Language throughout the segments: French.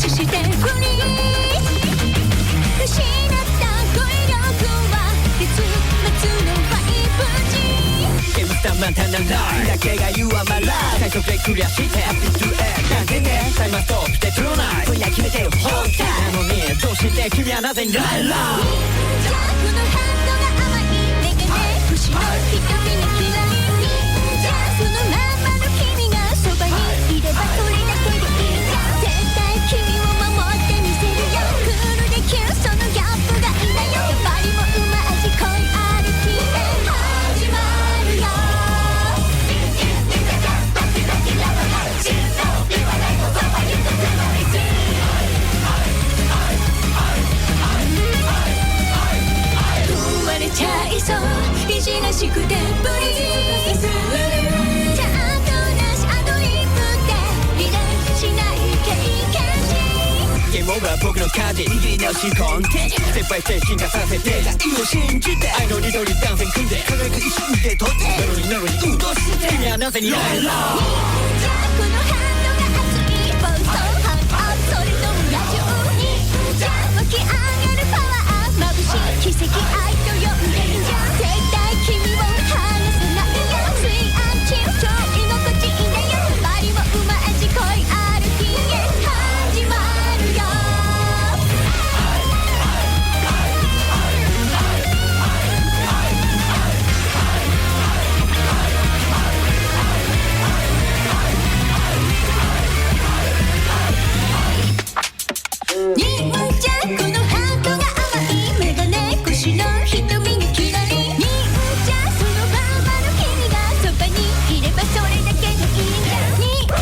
チしてフリー失った語彙力は月末の5G ゲームスター満タンなライだけが言うはまら最速でクリアして Happy to end なんでねタイマーストップしてトゥーナイト今夜決めてよ Hold time なのにどうして君はなぜにライラージャックのハートが甘いメガネ星の瞳が嫌いじゃあそのままの君がそばにいればそれだけでいいじゃん絶対君を守ってみせるよクールでキュンそのギャップがいいんだよやっぱりもうま味恋ありきで始まるよ壊れちゃいそういじらしくてブリーズちゃんとなしアドリブでリレーしない経験値ゲームオーバー僕の舵握り直しコンテステップバイステップ進化させて愛を信じて愛の二度に断線組んで輝く一瞬でとってなのに運動して君はなぜにライラージャックのハートが熱い暴走反応それともラジオにじゃあ湧き上がるパワー眩しい奇跡愛と呼んでるじゃん絶対君を離さないよスイアンキュー超居心地いいんだよバリもうま味恋ある日へ始まるよ忍者このハートが甘いメガネ越しの瞳がキラリ忍者そのままの君がそばにいればそれだけでいいんだ忍者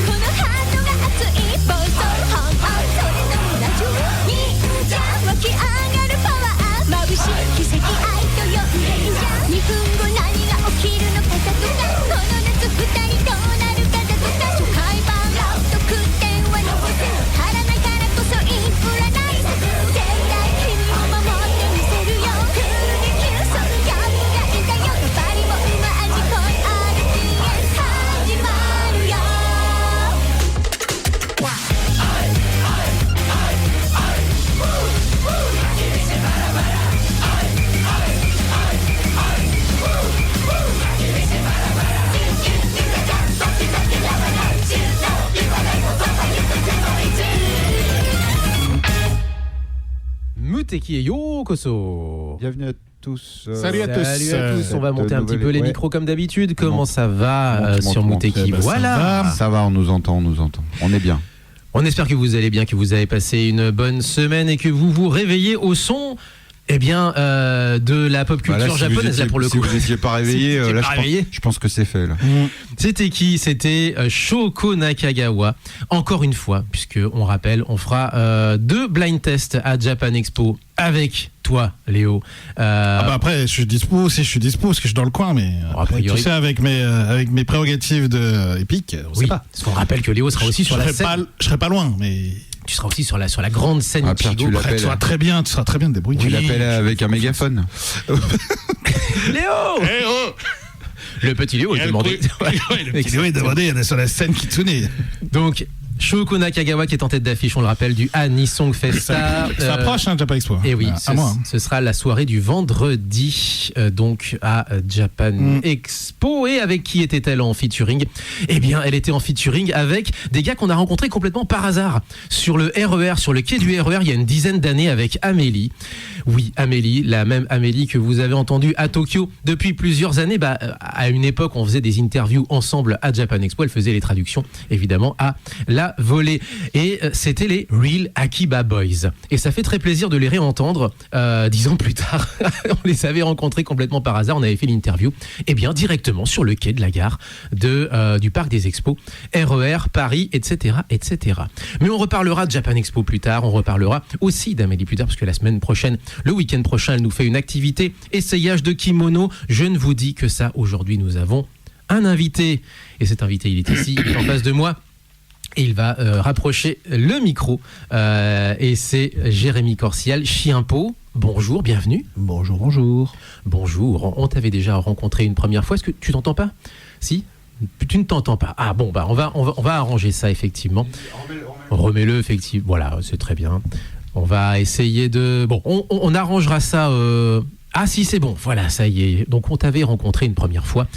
このハートが熱い暴走反応それともラジオ忍者湧き上がるパワー眩しい奇跡愛と呼んでるじゃん2分後何が起きるのかだとかこの夏2人どうなるかだとか初回版ラスト9点は残せ足らないからこそインプラナイズ絶対君を守ってみせるよクールでキュンそのギャップがいいんだよバリもうま味恋ある日へ始まるよMuteki et Yokoso. Bienvenue à tous. Salut à tous. Salut à tous. On va monter un petit peu les Ouais. micros comme d'habitude. Comment ça va Monte, sur monte, Muteki? monte. Voilà. Ça va, on nous entend. On est bien. On espère que vous allez bien, que vous avez passé une bonne semaine et que vous vous réveillez au son. Eh bien, de la pop culture Bah là, si japonaise, vous étiez, là, pour le si coup. vous n'étiez pas réveillé, Si vous étiez là, pas réveillé. je pense que c'est fait. Là. C'était qui? C'était Shoko Nakagawa. Encore une fois, puisque on rappelle, on fera 2 blind tests à Japan Expo avec toi, Léo. Après, je suis dispo parce que je suis dans le coin, mais Bon, a priori. tu sais, avec mes prérogatives de Epic, on Oui, sait pas. parce qu'on rappelle que Léo sera aussi sur la scène. Je serai pas loin, mais Tu seras aussi sur la grande scène Ah, Pierre, Ichigo. tu l'appelles. tu seras très bien débrouillé. Tu l'appelles avec un mégaphone. Léo Le petit Léo, il demandait. Le petit Léo, il demandait, il est sur la scène Kitsune. Donc, Shoko Nakagawa qui est en tête d'affiche, on le rappelle, du Anisong Festa. Ça approche, hein, Japan Expo. Et oui, À moi. Hein. ce sera la soirée du vendredi, donc à Japan Expo. Et avec qui était-elle en featuring? Eh bien, elle était en featuring avec des gars qu'on a rencontrés complètement par hasard sur le RER, sur le quai du RER, il y a une dizaine d'années avec Amélie. Oui, Amélie, la même Amélie que vous avez entendue à Tokyo depuis plusieurs années. Bah, à une époque, on faisait des interviews ensemble à Japan Expo. Elle faisait les traductions, évidemment, à la volée. Et c'était les Real Akiba Boys. Et ça fait très plaisir de les réentendre 10 ans plus tard. On les avait rencontrés complètement par hasard. On avait fait l'interview, eh bien, directement sur le quai de la gare du Parc des Expos, RER, Paris, etc., etc. Mais on reparlera de Japan Expo plus tard. On reparlera aussi d'Amélie plus tard, parce que la semaine prochaine, le week-end prochain, elle nous fait une activité essayage de kimono. Je ne vous dis que ça. Aujourd'hui, nous avons un invité. Et cet invité, il est ici, il est en face de moi. Et il va rapprocher le micro. Et c'est Jérémy Corsial, Chienpo. Bonjour, bienvenue. Bonjour. Bonjour. On t'avait déjà rencontré une première fois. Est-ce que tu t'entends pas? Si? Tu ne t'entends pas. Ah bon, bah on va arranger ça effectivement. Remets-le effectivement. Voilà, c'est très bien. On va essayer de. Bon, on arrangera ça. Ah si, c'est bon. Voilà, ça y est. Donc on t'avait rencontré une première fois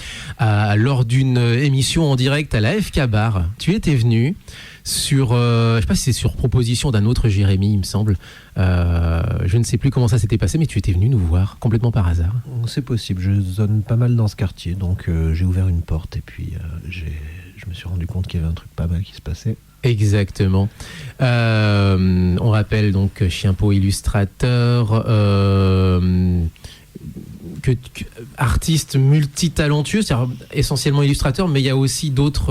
lors d'une émission en direct à la FK Bar. Tu étais venu sur, je sais pas si c'est sur proposition d'un autre Jérémy, il me semble. Je ne sais plus comment ça s'était passé, mais tu étais venu nous voir complètement par hasard. C'est possible, je zone pas mal dans ce quartier, donc j'ai ouvert une porte et puis je me suis rendu compte qu'il y avait un truc pas mal qui se passait. Exactement. On rappelle donc Chienpo illustrateur, artiste multitalentueux, c'est-à-dire essentiellement illustrateur, mais il y a aussi d'autres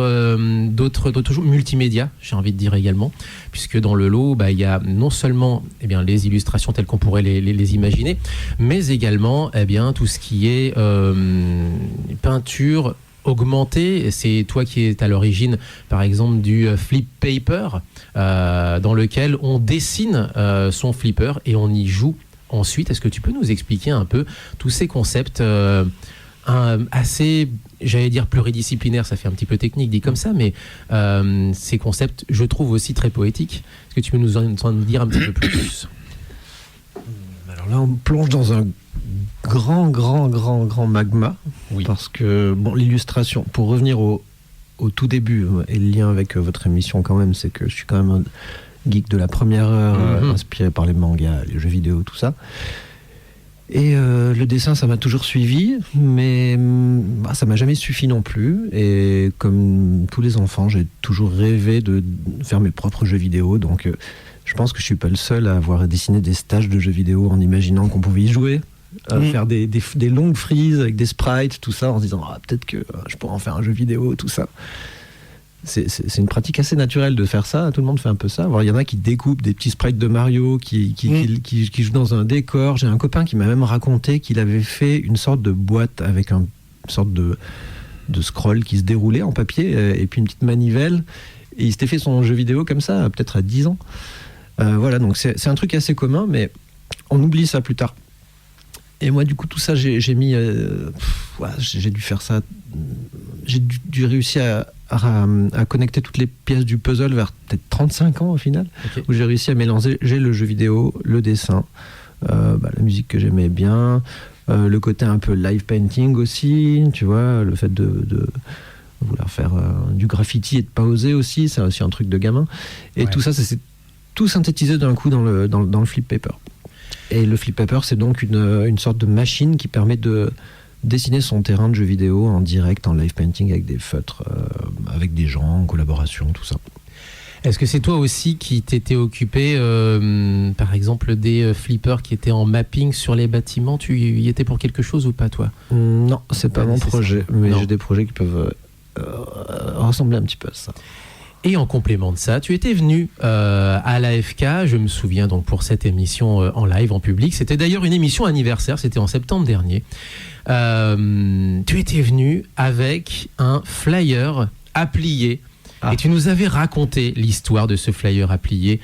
choses, multimédia, j'ai envie de dire également, puisque dans le lot, il y a non seulement les illustrations telles qu'on pourrait les imaginer, mais également tout ce qui est peinture augmentée. C'est toi qui es à l'origine, par exemple, du flip paper, dans lequel on dessine son flipper et on y joue ensuite. Est-ce que tu peux nous expliquer un peu tous ces concepts assez, j'allais dire pluridisciplinaires, ça fait un petit peu technique dit comme ça, mais ces concepts, je trouve aussi très poétiques. Est-ce que tu peux nous en dire un petit peu plus ? Alors là, on plonge dans un grand magma, Oui. Parce que l'illustration, pour revenir au tout début, et le lien avec votre émission quand même, c'est que je suis quand même un geek de la première heure, inspiré par les mangas, les jeux vidéo, tout ça. Et le dessin, ça m'a toujours suivi, mais ça m'a jamais suffi non plus. Et comme tous les enfants, j'ai toujours rêvé de faire mes propres jeux vidéo. Donc je pense que je suis pas le seul à avoir dessiné des stages de jeux vidéo en imaginant qu'on pouvait y jouer. Faire des longues frises avec des sprites, tout ça, en se disant peut-être que je pourrais en faire un jeu vidéo, tout ça. C'est une pratique assez naturelle de faire ça. Tout le monde fait un peu ça. Alors, il y en a qui découpent des petits sprites de Mario, qui jouent dans un décor. J'ai un copain qui m'a même raconté qu'il avait fait une sorte de boîte avec une sorte de scroll qui se déroulait en papier et puis une petite manivelle. Et il s'était fait son jeu vidéo comme ça, peut-être à 10 ans. Voilà, donc c'est un truc assez commun, mais on oublie ça plus tard. Et moi, du coup, tout ça, j'ai dû faire ça. J'ai dû réussir à connecter toutes les pièces du puzzle vers peut-être 35 ans au final, où j'ai réussi à mélanger le jeu vidéo, le dessin, la musique que j'aimais bien, le côté un peu live painting aussi, tu vois, le fait de vouloir faire du graffiti et de pas oser aussi, c'est aussi un truc de gamin. Et tout ça c'est tout synthétisé d'un coup dans le flip paper. Et le flip paper, c'est donc une sorte de machine qui permet de dessiner son terrain de jeu vidéo en direct, en live painting, avec des feutres, avec des gens, en collaboration, tout ça. Est-ce que c'est toi aussi qui t'étais occupé, par exemple, des flippers qui étaient en mapping sur les bâtiments ? Tu y étais pour quelque chose ou pas, toi ? Non, c'est pas mon projet, mais Non. j'ai des projets qui peuvent ressembler un petit peu à ça. Et en complément de ça, tu étais venu à l'AFK, je me souviens donc pour cette émission en live, en public. C'était d'ailleurs une émission anniversaire, c'était en septembre dernier. Tu étais venu avec un flyer à plier. Et tu nous avais raconté l'histoire de ce flyer à plier,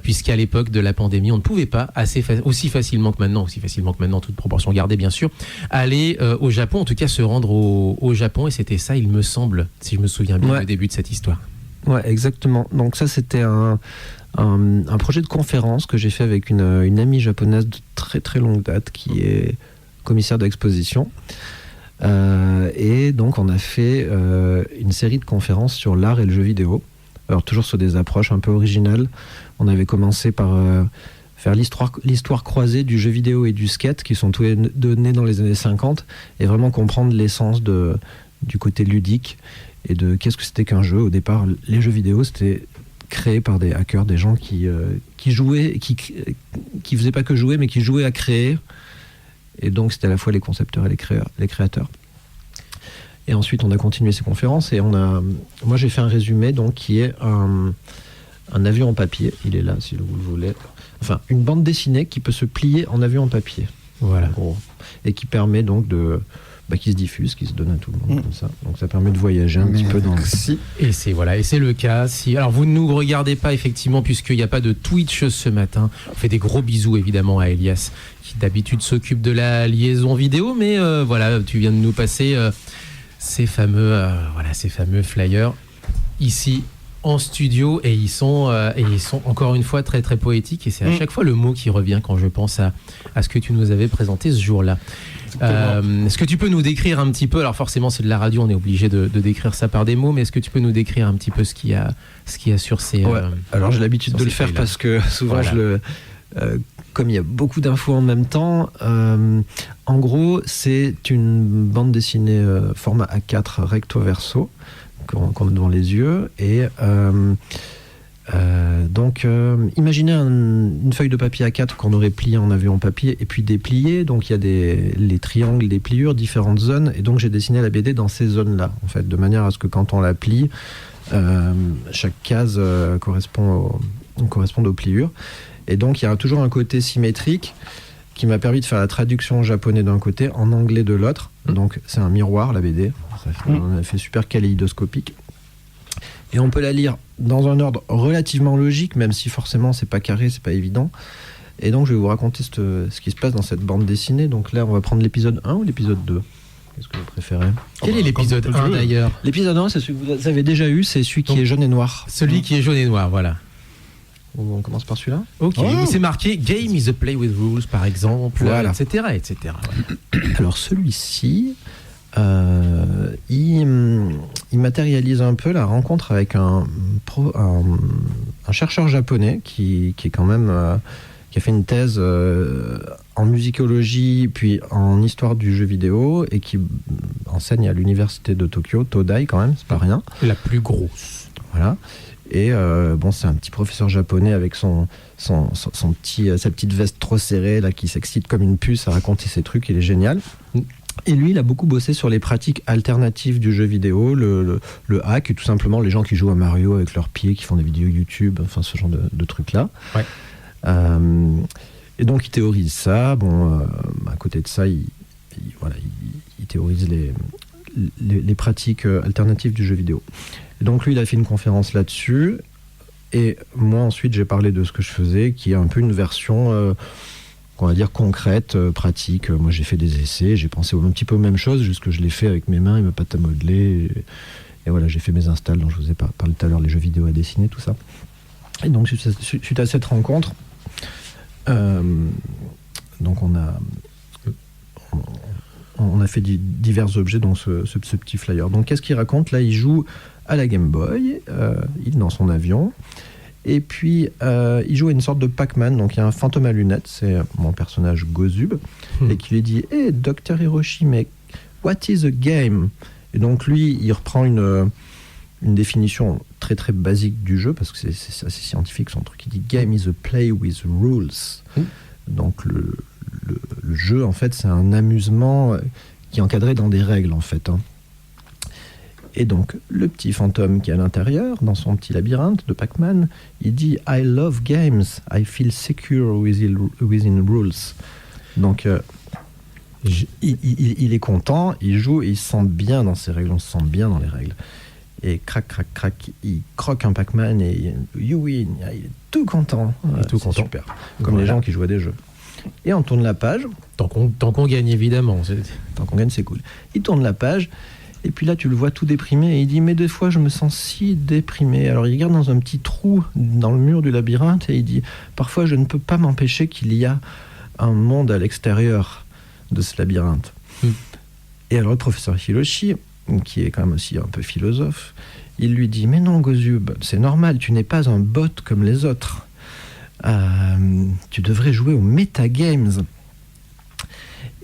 puisqu'à l'époque de la pandémie, on ne pouvait pas aussi facilement que maintenant, toute proportion gardée bien sûr, aller au Japon, en tout cas se rendre au Japon. Et c'était ça, il me semble, si je me souviens bien, le début de cette histoire. Ouais, exactement. Donc ça, c'était un projet de conférence que j'ai fait avec une amie japonaise de très très longue date qui est commissaire d'exposition. Et donc on a fait une série de conférences sur l'art et le jeu vidéo. Alors toujours sur des approches un peu originales. On avait commencé par faire l'histoire croisée du jeu vidéo et du skate, qui sont tous les deux nés dans les années 50, et vraiment comprendre l'essence du côté ludique et de qu'est-ce que c'était qu'un jeu. Au départ, les jeux vidéo, c'était créé par des hackers, des gens qui jouaient, qui faisaient pas que jouer, mais qui jouaient à créer. Et donc, c'était à la fois les concepteurs et les créateurs. Et ensuite, on a continué ces conférences et moi, j'ai fait un résumé donc, qui est un avion en papier. Il est là, si vous le voulez. Enfin, une bande dessinée qui peut se plier en avion en papier. Voilà. En gros. Et qui permet donc qui se diffuse, qui se donne à tout le monde comme ça. Donc ça permet de voyager un petit peu dans le... Et c'est le cas. Alors vous ne nous regardez pas effectivement puisqu'il n'y a pas de Twitch ce matin. On fait des gros bisous évidemment à Elias qui d'habitude s'occupe de la liaison vidéo, mais voilà, tu viens de nous passer ces fameux flyers ici en studio et ils sont encore une fois très très poétiques et c'est à chaque fois le mot qui revient quand je pense à ce que tu nous avais présenté ce jour-là. Est-ce que tu peux nous décrire un petit peu, alors forcément c'est de la radio, on est obligé de décrire ça par des mots, mais est-ce que tu peux nous décrire un petit peu ce qu'il y a sur ces... Alors j'ai l'habitude de le faire parce que souvent comme il y a beaucoup d'infos en même temps, en gros c'est une bande dessinée format A4 recto verso qu'on a devant les yeux et donc imaginez une feuille de papier A4 qu'on aurait pliée en avion papier et puis dépliée, donc il y a les triangles, des pliures, différentes zones et donc j'ai dessiné la BD dans ces zones là en fait, de manière à ce que quand on la plie chaque case corresponde aux pliures et donc il y a toujours un côté symétrique qui m'a permis de faire la traduction en japonais d'un côté, en anglais de l'autre. Donc c'est un miroir la BD, on a fait super kaléidoscopique. Et on peut la lire dans un ordre relativement logique, même si forcément c'est pas carré, c'est pas évident. Et donc je vais vous raconter ce qui se passe dans cette bande dessinée. Donc là on va prendre l'épisode 1 ou l'épisode 2 ? Qu'est-ce que vous préférez ? Quel est l'épisode 1 d'ailleurs ? L'épisode 1 c'est celui que vous avez déjà eu, c'est celui qui est jaune et noir. Celui qui est jaune et noir, voilà. On commence par celui-là ? Ok, c'est marqué Game is a play with rules par exemple, voilà. etc. Alors celui-ci, il matérialise un peu la rencontre avec un chercheur japonais qui est quand même qui a fait une thèse en musicologie puis en histoire du jeu vidéo et qui enseigne à l'université de Tokyo, Todai quand même, c'est pas rien. La plus grosse. Voilà. Et c'est un petit professeur japonais avec sa petite veste trop serrée là, qui s'excite comme une puce à raconter ses trucs, il est génial. Et lui, il a beaucoup bossé sur les pratiques alternatives du jeu vidéo, le hack, et tout simplement les gens qui jouent à Mario avec leurs pieds, qui font des vidéos YouTube, enfin ce genre de trucs-là. Ouais. Et donc il théorise ça. À côté de ça, il théorise les pratiques alternatives du jeu vidéo. Et donc lui, il a fait une conférence là-dessus. Et moi, ensuite, j'ai parlé de ce que je faisais, qui est un peu une version, on va dire, concrète, pratique. Moi, j'ai fait des essais, j'ai pensé un petit peu aux mêmes choses, juste que je l'ai fait avec mes mains et ma pâte à modeler. Et voilà, j'ai fait mes installs dont je vous ai parlé tout à l'heure, les jeux vidéo à dessiner, tout ça. Et donc, suite à cette rencontre, donc on a fait divers objets, donc ce petit flyer. Donc, qu'est-ce qu'il raconte ? Là, il joue à la Game Boy, il est dans son avion, et puis il joue à une sorte de Pac-Man, donc il y a un fantôme à lunettes, c'est mon personnage Gozub, et qui lui dit « Hey, Dr Hiroshi, mais what is a game ?» Et donc lui, il reprend une définition très très basique du jeu, parce que c'est assez scientifique son truc, il dit « Game is a play with rules ». Donc le jeu, en fait, c'est un amusement qui est encadré dans des règles, en fait, hein. Et donc, le petit fantôme qui est à l'intérieur, dans son petit labyrinthe de Pac-Man, il dit « I love games, I feel secure within rules ». Donc, il est content, il joue et il se sent bien dans ses règles, on se sent bien dans les règles. Et crac, crac, crac, il croque un Pac-Man et you win, il est tout content. C'est super, comme les gens qui jouent à des jeux. Et on tourne la page. Tant qu'on gagne, évidemment. Tant qu'on gagne, c'est cool. Il tourne la page. Et puis là, tu le vois tout déprimé, et il dit « Mais des fois, je me sens si déprimé. » Alors, il regarde dans un petit trou dans le mur du labyrinthe, et il dit « Parfois, je ne peux pas m'empêcher qu'il y a un monde à l'extérieur de ce labyrinthe. » Et alors, le professeur Hiroshi, qui est quand même aussi un peu philosophe, il lui dit « Mais non, Gozub, c'est normal, tu n'es pas un bot comme les autres. Tu devrais jouer aux metagames. »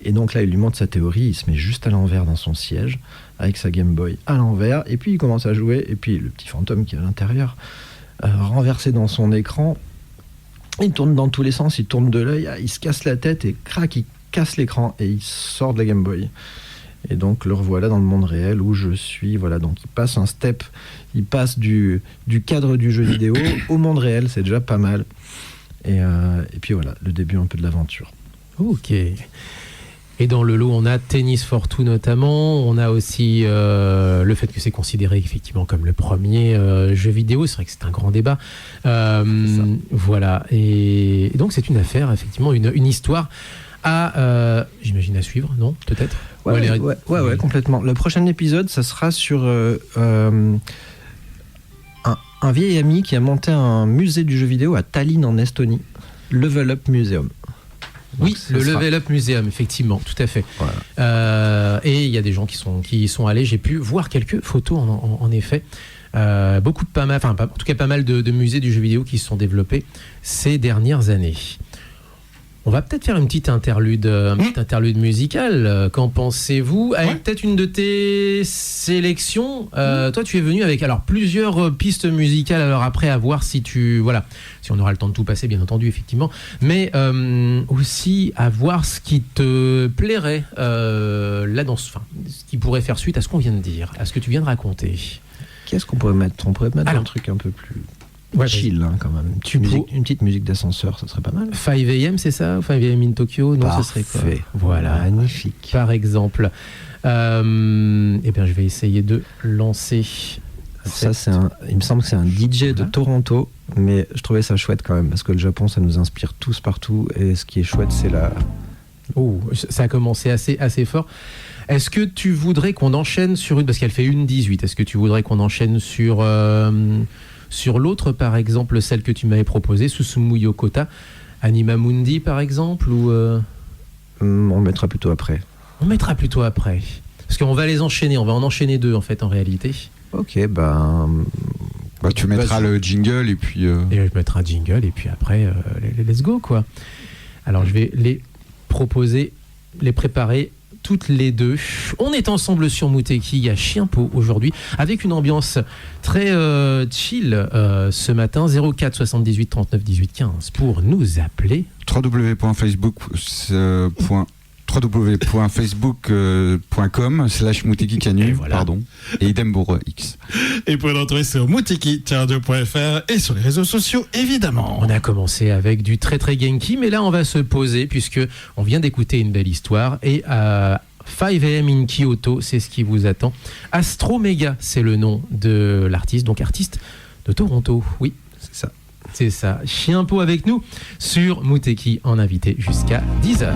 Et donc là, il lui montre sa théorie, il se met juste à l'envers dans son siège, avec sa Game Boy à l'envers, et puis il commence à jouer, et puis le petit fantôme qui est à l'intérieur, renversé dans son écran, il tourne dans tous les sens, il tourne de l'œil, il se casse la tête, et crac, il casse l'écran, et il sort de la Game Boy. Et donc le revoilà dans le monde réel où je suis, voilà, donc il passe un step, il passe du cadre du jeu vidéo au monde réel, c'est déjà pas mal. Et puis voilà, le début un peu de l'aventure. Ok. Et dans le lot, on a Tennis for Two notamment. On a aussi le fait que c'est considéré effectivement comme le premier jeu vidéo. C'est vrai que c'est un grand débat. Voilà. Et donc c'est une affaire, effectivement, une histoire j'imagine à suivre, non? Peut-être. Ou Ouais, elle est- ouais, complètement. Le prochain épisode, ça sera sur un vieil ami qui a monté un musée du jeu vidéo à Tallinn en Estonie, Level Up Museum. Oui, Donc, le ce sera- Level Up Museum, effectivement, tout à fait. Voilà. Et il y a des gens qui y sont allés. J'ai pu voir quelques photos, en effet. Beaucoup de en tout cas pas mal de musées du jeu vidéo qui se sont développés ces dernières années. On va peut-être faire une petite interlude musicale. Qu'en pensez-vous? Avec peut-être une de tes sélections. Toi, tu es venu avec plusieurs pistes musicales. Alors après, à voir si si on aura le temps de tout passer, bien entendu, effectivement. Mais aussi à voir ce qui te plairait là dans ce qui pourrait faire suite à ce qu'on vient de dire, à ce que tu viens de raconter. Qu'est-ce qu'on pourrait mettre? On pourrait mettre Alors, un truc un peu plus ouais, chill, hein, quand même. Une petite musique d'ascenseur, ça serait pas mal. 5 AM, c'est ça? 5 AM in Tokyo? Non, ce serait quoi? Parfait. Voilà. Magnifique. Par exemple. Eh bien, je vais essayer de lancer. Ça, il me semble que c'est un DJ de Toronto, mais je trouvais ça chouette quand même, parce que le Japon, ça nous inspire tous partout, et ce qui est chouette, c'est la... Oh, ça a commencé assez fort. Est-ce que tu voudrais qu'on enchaîne sur une... Parce qu'elle fait 1:18. Est-ce que tu voudrais qu'on enchaîne sur l'autre, par exemple, celle que tu m'avais proposée, Susumu Yokota, Anima Mundi, par exemple, ou On mettra plutôt après. On mettra plutôt après. Parce qu'on va les enchaîner. On va en enchaîner deux, en fait, en réalité. Ok, Tu mettras le jingle et puis. Et je vais mettre un jingle, et puis après, let's go, quoi. Alors, je vais les préparer toutes les deux. On est ensemble sur Muteki à Chienpo aujourd'hui, avec une ambiance très chill ce matin. 04 78 39 18 15 pour nous appeler. www.facebook.com/Muteki-Canu, Et voilà. pardon. Et idem pour X. Et vous pouvez le retrouver sur muteki-radio.fr et sur les réseaux sociaux, évidemment. On a commencé avec du très très Genki, mais là on va se poser puisque on vient d'écouter une belle histoire et 5 AM in Kyoto, c'est ce qui vous attend. Astro Mega, c'est le nom de l'artiste, donc artiste de Toronto. Oui, c'est ça. C'est ça. Chienpo avec nous sur Muteki en invité jusqu'à 10h.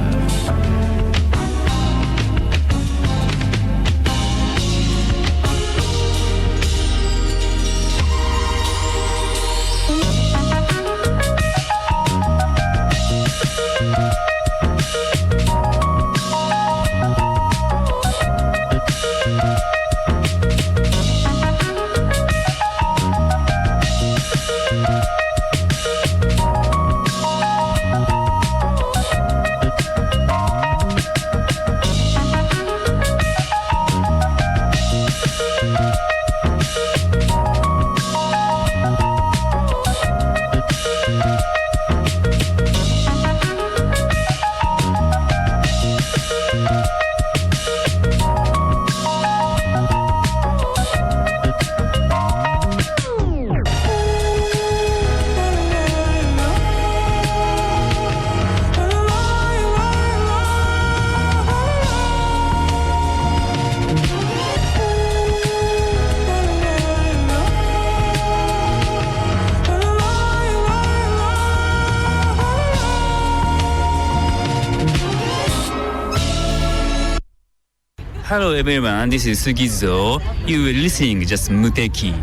Hello everyone, this is Sugizo. You are listening just Muteki.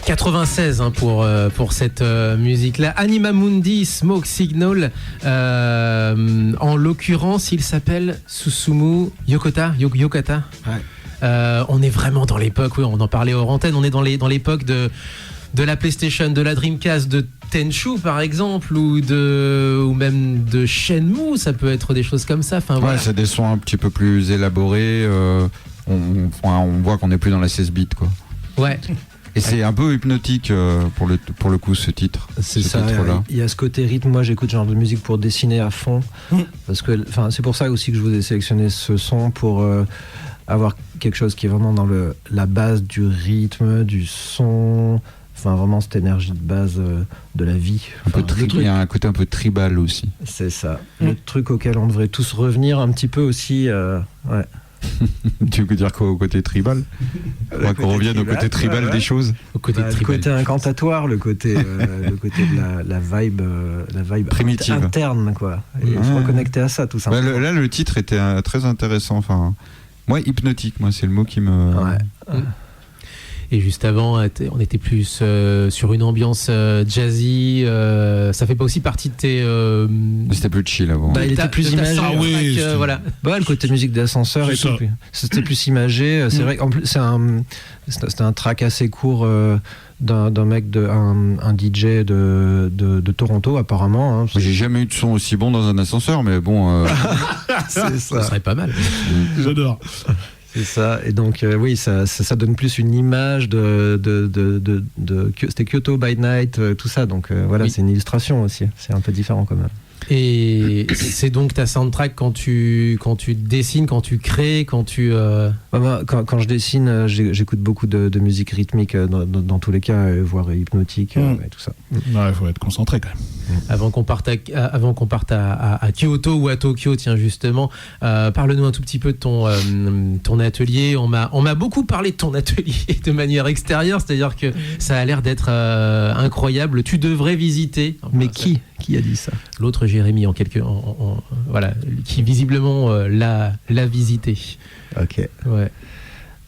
96 hein, pour cette musique-là. Anima Mundi, Smoke Signal. En l'occurrence, il s'appelle Susumu Yokota. On est vraiment dans l'époque, oui, on en parlait hors antenne, on est dans l'époque de la PlayStation, de la Dreamcast, de Tenchu par exemple, ou même de Shenmue, ça peut être des choses comme ça. Enfin, voilà. C'est des sons un petit peu plus élaborés. On voit qu'on n'est plus dans la 16 bits, quoi. Ouais. Et c'est un peu hypnotique pour le coup ce titre. C'est ce ça. titre-là. Il y a ce côté rythme. Moi, j'écoute ce genre de musique pour dessiner à fond, parce que, c'est pour ça aussi que je vous ai sélectionné ce son pour avoir quelque chose qui est vraiment dans la base du rythme, du son. Enfin, vraiment cette énergie de base de la vie. Il y a un côté un peu tribal aussi. C'est ça. Le truc auquel on devrait tous revenir un petit peu aussi. Ouais. Tu veux dire quoi au côté tribal? Qu'on revienne au côté tribal des choses. Au côté le côté incantatoire, le côté de la vibe primitive, interne, quoi. Et se reconnecter à ça, tout simplement. Là, le titre était très intéressant. Enfin, moi, hypnotique, c'est le mot qui me. Ouais. Et juste avant, on était plus sur une ambiance jazzy. Ça fait pas aussi partie de tes. C'était plus chill avant. Il était plus imagé. Voilà. Le côté musique d'ascenseur et tout. C'était plus imagé. C'est vrai qu'en plus, c'était un track assez court d'un mec, un DJ de Toronto, apparemment. Hein. J'ai jamais eu de son aussi bon dans un ascenseur, mais bon. C'est ça. Ça serait pas mal. J'adore. C'est ça, et donc oui, ça donne plus une image c'était Kyoto by Night, tout ça, donc voilà, oui. C'est une illustration aussi, c'est un peu différent quand même. Et c'est donc ta soundtrack quand tu dessines, quand tu crées, quand tu... Quand je dessine, j'écoute beaucoup de musique rythmique dans tous les cas, voire hypnotique et tout ça. Il faut être concentré quand même. Avant qu'on parte à Kyoto ou à Tokyo, tiens justement, parle-nous un tout petit peu de ton atelier. On m'a beaucoup parlé de ton atelier de manière extérieure, c'est-à-dire que ça a l'air d'être incroyable. Tu devrais visiter. Mais qui a dit ça? L'autre Jérémy, voilà, qui visiblement l'a visité. Ok. Ouais.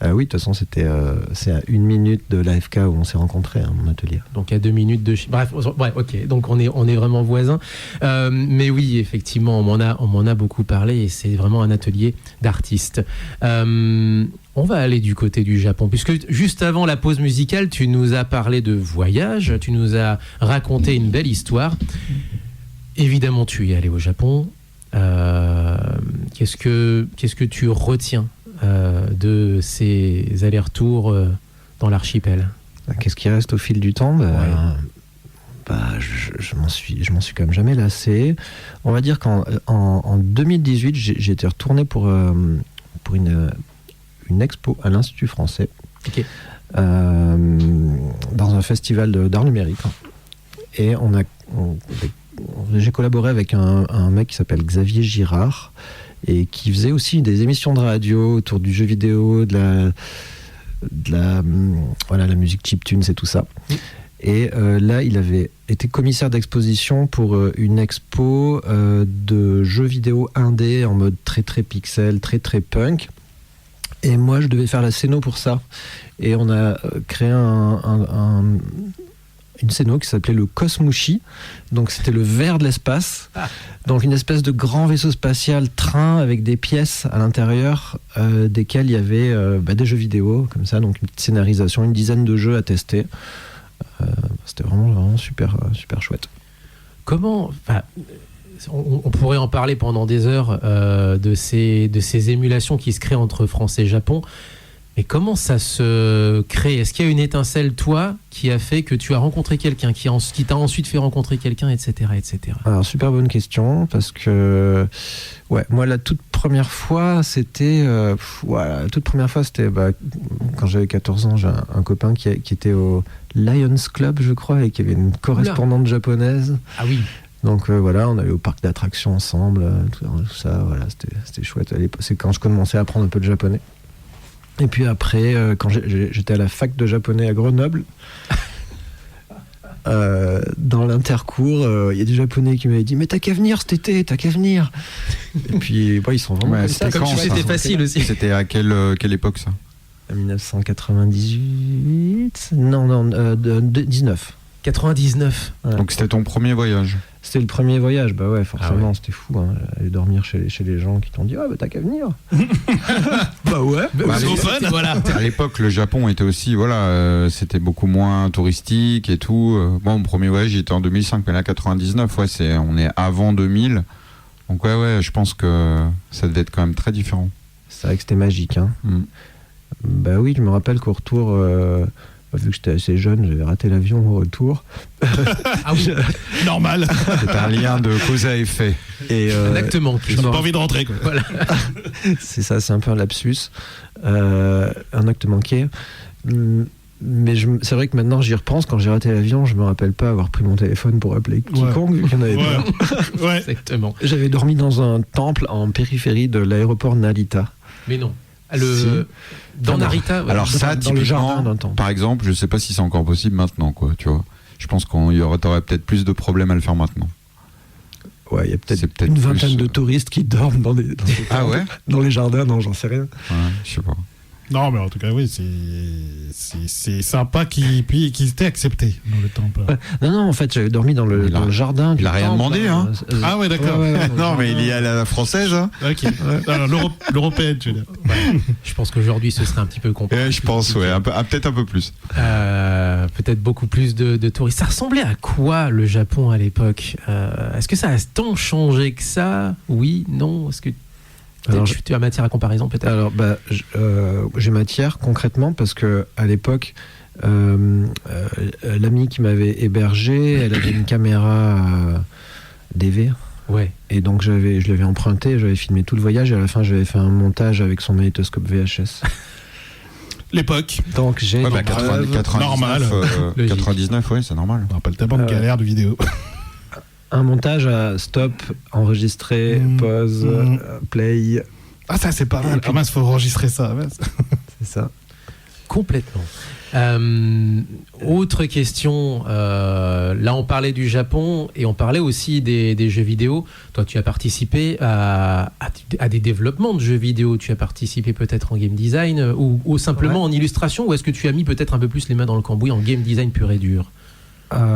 Oui, de toute façon, c'est à 1 minute de l'AFK où on s'est rencontrés, mon atelier. Donc à 2 minutes de... Bref, ouais, ok, donc on est vraiment voisins. Mais oui, effectivement, on m'en a beaucoup parlé et c'est vraiment un atelier d'artistes. On va aller du côté du Japon, puisque juste avant la pause musicale, tu nous as parlé de voyage, tu nous as raconté une belle histoire. Évidemment, tu es allé au Japon. Qu'est-ce que tu retiens de ces allers-retours dans l'archipel? Qu'est-ce qui reste au fil du temps? Je m'en suis quand même jamais lassé. On va dire qu'en 2018, j'ai été retourné pour une expo à l'Institut français, okay. Dans un festival d'art numérique. Et j'ai collaboré avec un mec qui s'appelle Xavier Girard et qui faisait aussi des émissions de radio autour du jeu vidéo, de la musique chiptunes et tout ça. Et là, il avait été commissaire d'exposition pour une expo de jeux vidéo indé en mode très très pixel, très très punk. Et moi, je devais faire la scéno pour ça. Et on a créé une scéno qui s'appelait le Cosmushi. Donc c'était le ver de l'espace. Donc une espèce de grand vaisseau spatial train avec des pièces à l'intérieur desquelles il y avait des jeux vidéo comme ça. Donc une petite scénarisation, une dizaine de jeux à tester. C'était vraiment super, super chouette. Comment... On pourrait en parler pendant des heures de ces émulations qui se créent entre France et Japon. Mais comment ça se crée? Est-ce qu'il y a une étincelle, toi, qui a fait que tu as rencontré quelqu'un, qui t'a ensuite fait rencontrer quelqu'un, etc., etc. Alors, super bonne question, parce que moi, la toute première fois, c'était quand j'avais 14 ans, j'ai un copain qui était au Lions Club, je crois, et qui avait une correspondante japonaise. Ah oui. Donc on allait au parc d'attractions ensemble, tout ça, voilà, c'était chouette. C'est quand je commençais à apprendre un peu de japonais. Et puis après, quand j'étais à la fac de japonais à Grenoble, dans l'intercours, il y a des japonais qui m'avaient dit « Mais t'as qu'à venir cet été, t'as qu'à venir !» Et puis ils sont vraiment c'était facile aussi. C'était à quelle époque ça? 1998. Non, 19. 99. Ouais. Donc c'était ton premier voyage. C'était le premier voyage, bah ouais, forcément, Ah ouais. c'était fou. Hein. Aller dormir chez les gens qui t'ont dit, ah bah t'as qu'à venir. Bah ouais. Bah, Voilà. À l'époque, le Japon était aussi, c'était beaucoup moins touristique et tout. Bon, mon premier voyage, il était en 2005, mais là, 99, on est avant 2000. Donc ouais, je pense que ça devait être quand même très différent. C'est vrai que c'était magique. Hein. Mm. Bah oui, je me rappelle qu'au retour, vu que j'étais assez jeune, j'avais raté l'avion au retour. Ah oui. Normal. C'est un lien de cause à effet. Et, Un acte manqué. J'ai pas envie de rentrer, quoi. c'est ça, c'est un peu un lapsus. Un acte manqué. Mais c'est vrai que maintenant j'y repense, quand j'ai raté l'avion, je me rappelle pas avoir pris mon téléphone pour appeler quiconque, vu qu'il y en avait pas. Ouais. Exactement. J'avais dormi dans un temple en périphérie de l'aéroport Narita. Mais non. Si. Dans Narita. ouais. Alors Dans- ça, dans le jardin typiquement, d'un temple. par exemple, je sais pas si c'est encore possible maintenant, quoi, tu vois. Je pense t'aurais peut-être plus de problèmes à le faire maintenant. Ouais, il y a peut-être C'est peut-être une plus, vingtaine de touristes qui dorment dans ces Ah ouais? dans les jardins, non, j'en sais rien. Ouais, je sais pas. Non, mais en tout cas, oui, c'est sympa qu'il t'ait accepté dans le temple. Ouais. Non, en fait, j'avais dormi dans le jardin. il a rien demandé, hein. Ah ouais, d'accord. Non, mais il y est à la française, hein. Ok. Non, l'européenne, tu veux dire. Je pense qu'aujourd'hui, ce serait un petit peu compliqué. Je pense, ouais, peut-être un peu plus. Peut-être beaucoup plus de touristes. Ça ressemblait à quoi le Japon à l'époque Est-ce que ça a tant changé que ça? Oui, non? Est-ce que Alors, tu as matière à comparaison peut-être? Alors, j'ai matière concrètement parce que à l'époque, l'amie qui m'avait hébergé, elle avait une caméra DV. Ouais. Et donc je l'avais emprunté, j'avais filmé tout le voyage et à la fin j'avais fait un montage avec son magnétoscope VHS. L'époque. Donc j'ai Ouais, des bah, preuves. 99, normal. Logique. 99, oui, c'est normal. On rappelle tellement de galère de vidéo. Un montage à stop, enregistré, pause, play, Ah, ça, c'est pas mal. Ah, mince, faut enregistrer ça. Ouais. c'est ça. Complètement. Autre question, là on parlait du Japon et on parlait aussi des jeux vidéo. Toi tu as participé à des développements de jeux vidéo, tu as participé peut-être en game design ou simplement en illustration, ou est-ce que tu as mis peut-être un peu plus les mains dans le cambouis en game design pur et dur?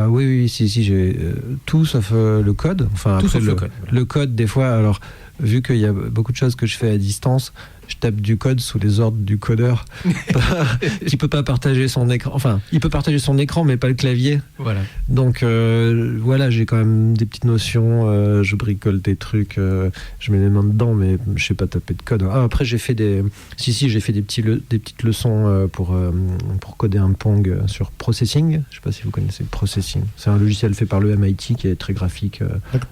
Oui, si, j'ai tout sauf le code. Enfin, Tout après, sauf le code, voilà. Le code, des fois, alors, vu qu'il y a beaucoup de choses que je fais à distance, je tape du code sous les ordres du codeur qui peut pas partager son écran. Enfin, il peut partager son écran, mais pas le clavier. Voilà. Donc, voilà, j'ai quand même des petites notions. Je bricole des trucs, je mets les mains dedans, mais je sais pas taper de code. Ah, après, j'ai fait des petites leçons pour coder un Pong sur Processing. Je sais pas si vous connaissez Processing. C'est un logiciel fait par le MIT qui est très graphique,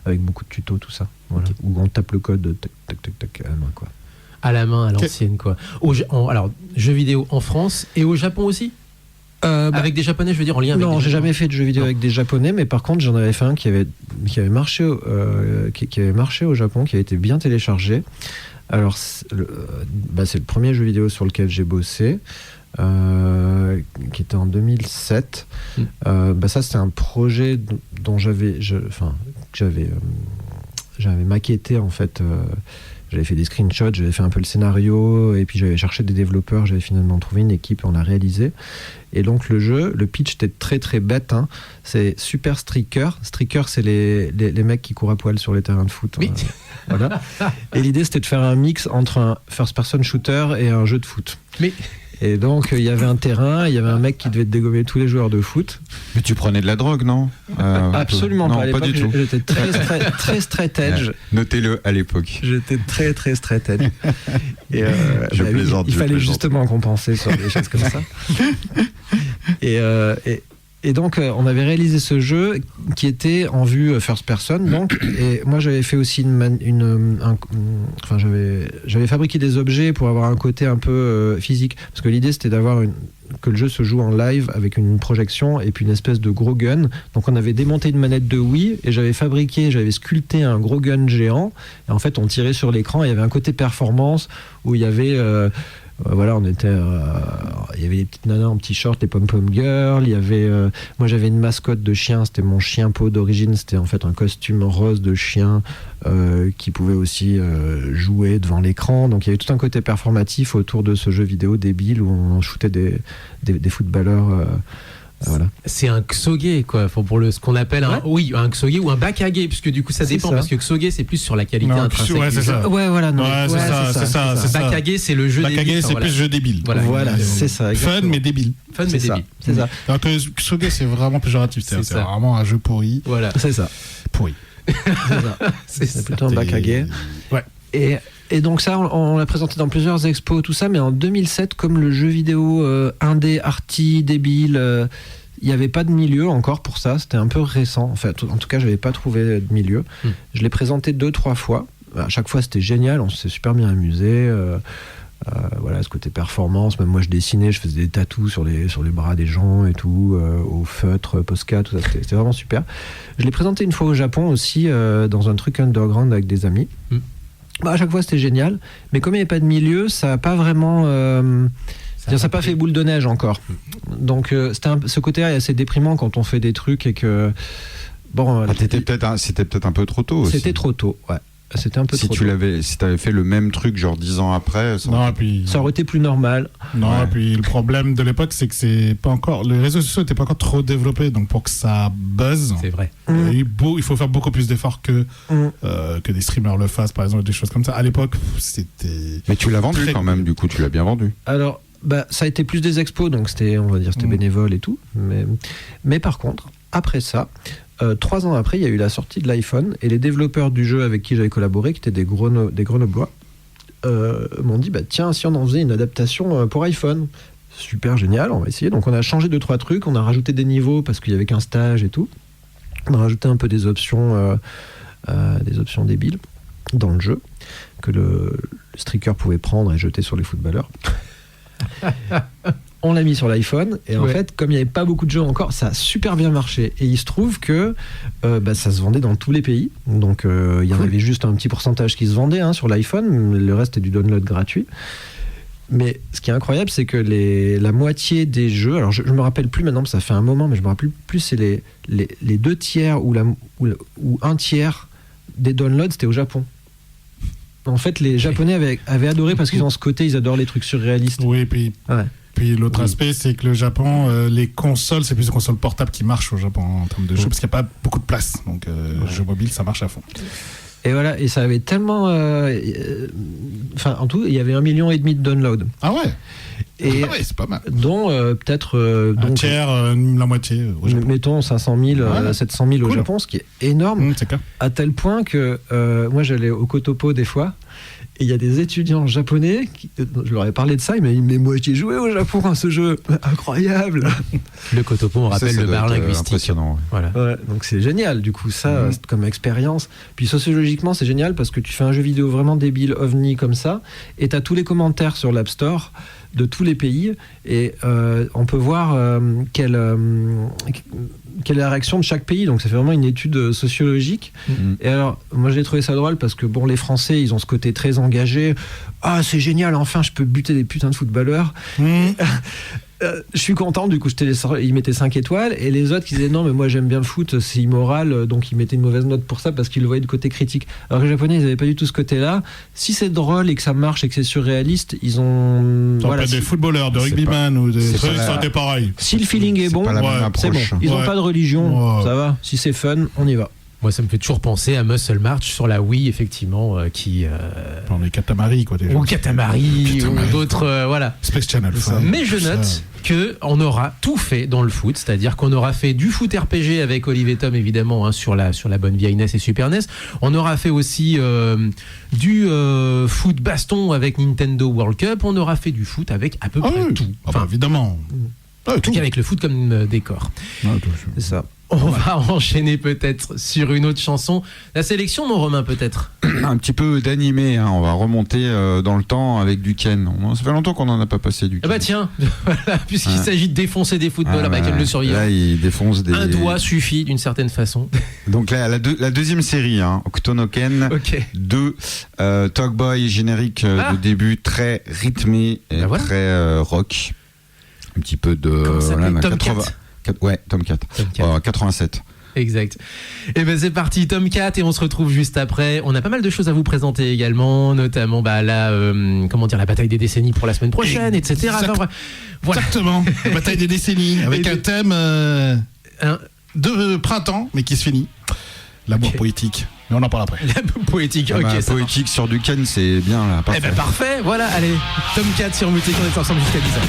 avec beaucoup de tutos, tout ça. Voilà. Ok. Où on tape le code, tac, à la main, quoi. À la main, à l'ancienne quoi. Alors, jeux vidéo en France et au Japon aussi? Avec des Japonais, je veux dire, en lien avec Non, des j'ai jamais fait de jeux vidéo Non. avec des Japonais, mais par contre, j'en avais fait un qui avait marché, qui avait marché au Japon, qui avait été bien téléchargé. Alors, c'est le premier jeu vidéo sur lequel j'ai bossé, qui était en 2007. Ça, c'était un projet dont j'avais maquetté en fait. J'avais fait des screenshots, j'avais fait un peu le scénario, et puis j'avais cherché des développeurs, j'avais finalement trouvé une équipe, on l'a réalisé. Et donc le pitch était très très bête, hein. C'est Super Striker. Striker, c'est les mecs qui courent à poil sur les terrains de foot. Oui. Voilà. Et l'idée, c'était de faire un mix entre un first-person shooter et un jeu de foot. Mais Et donc, il y avait un terrain, il y avait un mec qui devait dégommer tous les joueurs de foot. Mais tu prenais de la drogue, non? Absolument non, pas. À l'époque, du tout. j'étais très straight edge. Notez-le à l'époque. J'étais très straight edge. Et Je plaisante, il je fallait plaisante. justement compenser sur des choses comme ça. Et donc, on avait réalisé ce jeu qui était en vue first person. Donc, et moi, j'avais fait aussi j'avais fabriqué des objets pour avoir un côté un peu physique. Parce que l'idée, c'était que le jeu se joue en live avec une projection et puis une espèce de gros gun. Donc, on avait démonté une manette de Wii et j'avais sculpté un gros gun géant. Et en fait, on tirait sur l'écran et il y avait un côté performance où il y avait Voilà, on était. Il y avait des petites nanas en petits shorts, les pom-pom girls. Il y avait. Moi, j'avais une mascotte de chien. C'était mon chien pot d'origine. C'était en fait un costume rose de chien qui pouvait aussi jouer devant l'écran. Donc, il y avait tout un côté performatif autour de ce jeu vidéo débile où on shootait des footballeurs. Voilà. C'est un Xoge, quoi, pour ce qu'on appelle un Xoge ou un Bakage, puisque du coup ça C'est dépend, ça. parce que Xoge c'est plus sur la qualité Non, intrinsèque. ouais, du c'est jeu. ça. Ouais, voilà. Non. Ouais, c'est ça. Bakage c'est le jeu Bakage, débile. c'est plus jeu débile. Voilà, c'est ça. Fun, exactement. mais débile. Fun C'est mais ça. débile. C'est ça. Alors que Xoge, c'est vraiment péjoratif. C'est C'est ça. vraiment un jeu pourri. Voilà. C'est ça. Pourri. C'est ça. C'est plutôt un Bakage. Ouais. Et donc ça, on l'a présenté dans plusieurs expos, tout ça, mais en 2007, comme le jeu vidéo indé, arty, débile, il n'y avait pas de milieu encore pour ça, c'était un peu récent. En fait, en tout cas, je n'avais pas trouvé de milieu. Je l'ai présenté 2-3 fois. À chaque fois, c'était génial, on s'est super bien amusé. Voilà, ce côté performance. Même moi, je dessinais, je faisais des tatous sur les bras des gens et tout, au feutre, Posca, tout ça. C'était vraiment super. Je l'ai présenté une fois au Japon aussi, dans un truc underground avec des amis. À chaque fois, c'était génial. Mais comme il n'y avait pas de milieu, ça n'a pas vraiment... ça n'a pas fait boule de neige encore. Donc, ce côté est assez déprimant quand on fait des trucs et que... Bon, C'était peut-être un peu trop tôt aussi. C'était trop tôt, ouais. C'était un peu Si trop tu tôt. si t'avais fait le même truc genre 10 ans après, Non, et puis. Ça aurait été plus normal. Non, Ouais. et puis le problème de l'époque, c'est que c'est pas encore. Les réseaux sociaux n'étaient pas encore trop développés, donc pour que ça buzz, C'est vrai. il faut faire beaucoup plus d'efforts que des streamers le fassent, par exemple, des choses comme ça. À l'époque, c'était. Mais tu l'as vendu Très quand même, du coup, tu l'as bien vendu. Alors, ça a été plus des expos, donc c'était, on va dire, c'était bénévole et tout. Mais par contre, après ça, 3 ans après, il y a eu la sortie de l'iPhone et les développeurs du jeu avec qui j'avais collaboré, qui étaient des Grenoblois, m'ont dit tiens, si on en faisait une adaptation pour iPhone. Super génial, on va essayer. Donc on a changé 2-3 trucs, on a rajouté des niveaux parce qu'il y avait qu'un stage et tout. On a rajouté un peu des options débiles dans le jeu que le streaker pouvait prendre et jeter sur les footballeurs. On l'a mis sur l'iPhone et en fait, comme il n'y avait pas beaucoup de jeux encore, ça a super bien marché. Et il se trouve que ça se vendait dans tous les pays. Donc il y en avait juste un petit pourcentage qui se vendait sur l'iPhone. Le reste est du download gratuit. Mais ce qui est incroyable, c'est que la moitié des jeux, alors je me rappelle plus maintenant, ça fait un moment, mais je me rappelle plus, c'est les 2 tiers ou un tiers des downloads, c'était au Japon. En fait, les Japonais avaient adoré parce qu'ils ont ce côté, ils adorent les trucs surréalistes. Oui, puis l'autre aspect, c'est que le Japon, les consoles, c'est plus les consoles portables qui marchent au Japon en termes de jeux, parce qu'il n'y a pas beaucoup de place. Donc, jeux mobiles, ça marche à fond. Et voilà, et ça avait tellement... en tout, il y avait 1,5 million de downloads. Ah ouais. Et ouais, c'est pas mal. dont peut-être... Un tiers, la moitié au Japon. Mettons 500 000, 700 000 au Cool. Japon, ce qui est énorme. C'est clair. À tel point que moi, j'allais au Kotopo des fois, et il y a des étudiants japonais, je leur ai parlé de ça, ils m'ont dit, mais moi j'ai joué au Japon à ce jeu, incroyable. Le Kotopo, on rappelle Ça le doit bar être linguistique. impressionnant. Ouais. Voilà. Ouais, donc c'est génial, du coup, ça, c'est comme expérience. Puis sociologiquement, c'est génial parce que tu fais un jeu vidéo vraiment débile, ovni comme ça, et tu as tous les commentaires sur l'App Store de tous les pays, et on peut voir quelle est la réaction de chaque pays. Donc ça fait vraiment une étude sociologique. Et alors, moi j'ai trouvé ça drôle parce que les Français, ils ont ce côté très engagé. Ah, c'est génial, enfin je peux buter des putains de footballeurs. Je suis content, du coup ils mettaient 5 étoiles, et les autres qui disaient non mais moi j'aime bien le foot, c'est immoral, donc ils mettaient une mauvaise note pour ça parce qu'ils le voyaient du côté critique. Alors que les Japonais, ils n'avaient pas du tout ce côté là. Si c'est drôle et que ça marche et que c'est surréaliste, ils ont Des footballeurs, de C'est rugbyman ou des c'est trucs, pas la- ça aurait été pareil. si le feeling est bon, pas la même c'est bon. approche. Ils n'ont pas de religion, Ouais. ça va. Si c'est fun, on y va. Moi, ça me fait toujours penser à Muscle March sur la Wii, effectivement, qui... Dans les Katamari, quoi, déjà. ou Katamari, ou d'autres... voilà. Space Channel. Mais je note qu'on aura tout fait dans le foot, c'est-à-dire qu'on aura fait du foot RPG avec Olivier Tom, évidemment, sur la bonne vieille NES et Super NES. On aura fait aussi du foot baston avec Nintendo World Cup. On aura fait du foot avec à peu près tout. Enfin, évidemment. avec le foot comme décor. C'est ça. On va enchaîner peut-être sur une autre chanson. La sélection, mon Romain, peut-être. Un petit peu d'animé, hein. On va remonter dans le temps avec du Ken. Ça fait longtemps qu'on n'en a pas passé du Ah Ken. bah tiens, voilà, puisqu'il s'agit de défoncer des footballs, Ken le survivant. Là, il défonce des... Un doigt suffit d'une certaine façon. Donc là, la deuxième série, hein, Octonoken Ok. 2, Talkboy, générique de début très rythmé et Bah voilà. très rock. Un petit peu de... Comment ça s'appelle, Tomcat. Ouais, Tomcat. 87. Exact. Et ben c'est parti, Tomcat, et on se retrouve juste après. On a pas mal de choses à vous présenter également, notamment la bataille des décennies pour la semaine prochaine, etc. Enfin, bref. Voilà. Exactement. La bataille des décennies avec un thème de printemps, mais qui se finit. L'amour poétique. Mais on en parle après. La poétique, ok. ça Poétique sur du Ken, c'est bien là. marche. Parfait. Eh ben parfait, voilà, allez. Tomcat sur Mutek, on est ensemble jusqu'à 10h.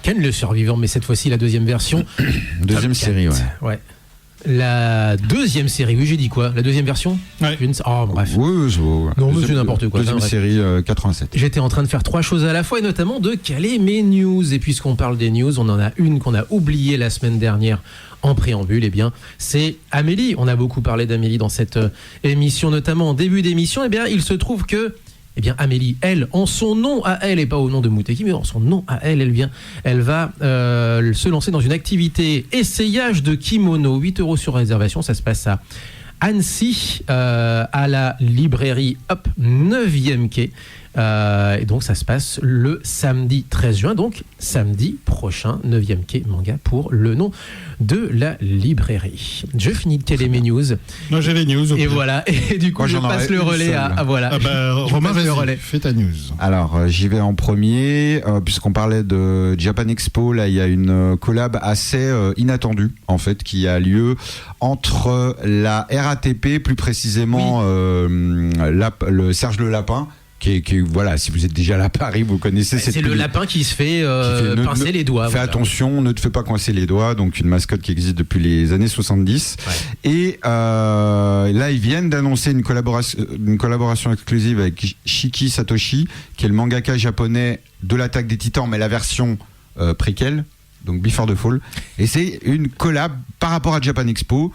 Ken le survivant, mais cette fois-ci la deuxième version. Deuxième Top série, 4. ouais. La deuxième série, oui, j'ai dit quoi? La deuxième version? Ouais. Oh, bref. Oui, c'est beau. Non, mais c'est n'importe quoi. Deuxième Bref. série 87. J'étais en train de faire 3 choses à la fois et notamment de caler mes news. Et puisqu'on parle des news, on en a une qu'on a oubliée la semaine dernière en préambule. Eh bien, c'est Amélie. On a beaucoup parlé d'Amélie dans cette émission, notamment en début d'émission. Eh bien, il se trouve que Amélie, elle, en son nom à elle, et pas au nom de Mouteki, mais en son nom à elle, elle va se lancer dans une activité essayage de kimono, 8 € sur réservation. Ça se passe à Annecy, à la librairie 9e quai. Et donc ça se passe le samedi 13 juin, donc samedi prochain, 9e quai manga pour le nom de la librairie. Je finis de caler mes news. Moi j'ai les news. Et voilà, et du coup Moi, je j'en passe aurais le une relais seule. à voilà. Romain, passe le vas-y, relais. fais ta news. Alors, j'y vais en premier, puisqu'on parlait de Japan Expo. Là, il y a une collab assez inattendue, en fait, qui a lieu entre la RATP, plus précisément le Serge Le Lapin, qui voilà, si vous êtes déjà là à Paris, vous connaissez cette C'est le lapin qui se fait pincer les doigts. Fais voilà. attention, ne te fais pas coincer les doigts. Donc une mascotte qui existe depuis les années 70. Ouais. Et là, ils viennent d'annoncer une collaboration exclusive avec Shiki Satoshi, qui est le mangaka japonais de l'Attaque des Titans, mais la version préquelle, donc Before the Fall. Et c'est une collab par rapport à Japan Expo.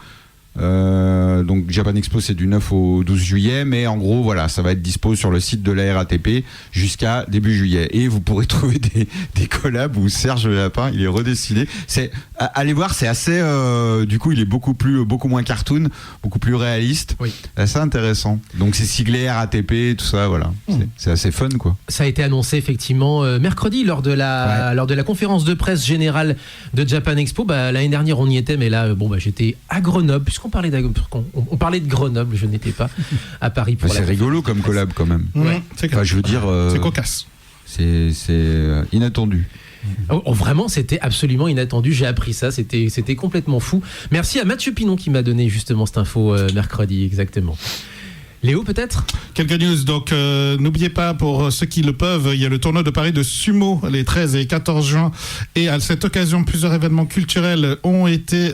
Donc Japan Expo c'est du 9 au 12 juillet, mais en gros voilà, ça va être dispo sur le site de la RATP jusqu'à début juillet, et vous pourrez trouver des collabs où Serge Le Lapin il est redessiné. Allez voir, c'est assez du coup il est beaucoup moins cartoon, beaucoup plus réaliste, Oui. assez intéressant. Donc c'est siglé RATP, tout ça, voilà. C'est assez fun quoi. Ça a été annoncé effectivement mercredi lors de la conférence de presse générale de Japan Expo. L'année dernière on y était, mais là j'étais à Grenoble, puisqu'on parlait on parlait de Grenoble, je n'étais pas à Paris pour C'est rigolo comme collab quand même. Ouais. C'est Enfin, je veux dire, c'est cocasse. c'est inattendu. Vraiment, c'était absolument inattendu. J'ai appris ça, c'était complètement fou. Merci à Mathieu Pinon qui m'a donné justement cette info mercredi, exactement. Léo, peut-être? Quelques news, donc n'oubliez pas, pour ceux qui le peuvent, il y a le tournoi de Paris de sumo les 13 et 14 juin, et à cette occasion plusieurs événements culturels ont été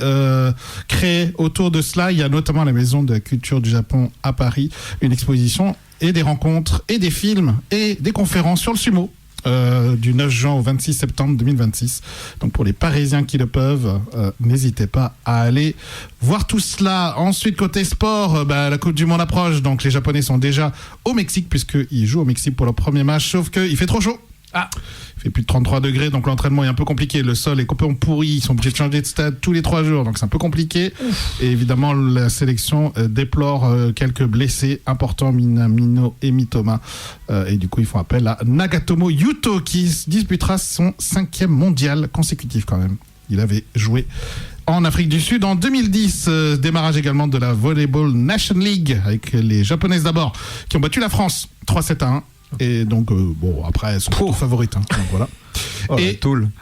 créés autour de cela. Il y a notamment la Maison de la Culture du Japon à Paris, une exposition et des rencontres et des films et des conférences sur le sumo. Du 9 juin au 26 septembre 2026. Donc pour les Parisiens qui le peuvent, n'hésitez pas à aller voir tout cela. Ensuite, côté sport, la Coupe du Monde approche, donc les Japonais sont déjà au Mexique, puisqu'ils jouent au Mexique pour leur premier match, sauf qu'il fait trop chaud. Il fait plus de 33 degrés, donc l'entraînement est un peu compliqué. Le sol est complètement pourri, ils sont obligés de changer de stade tous les 3 jours, donc c'est un peu compliqué. Et évidemment, la sélection déplore quelques blessés importants, Minamino et Mitoma. Et du coup, ils font appel à Nagatomo Yuto, qui disputera son 5e mondial consécutif quand même. Il avait joué en Afrique du Sud en 2010. Démarrage également de la Volleyball National League, avec les Japonaises d'abord, qui ont battu la France 3-7-1. Et donc, après, elles sont plutôt favorites. Donc voilà.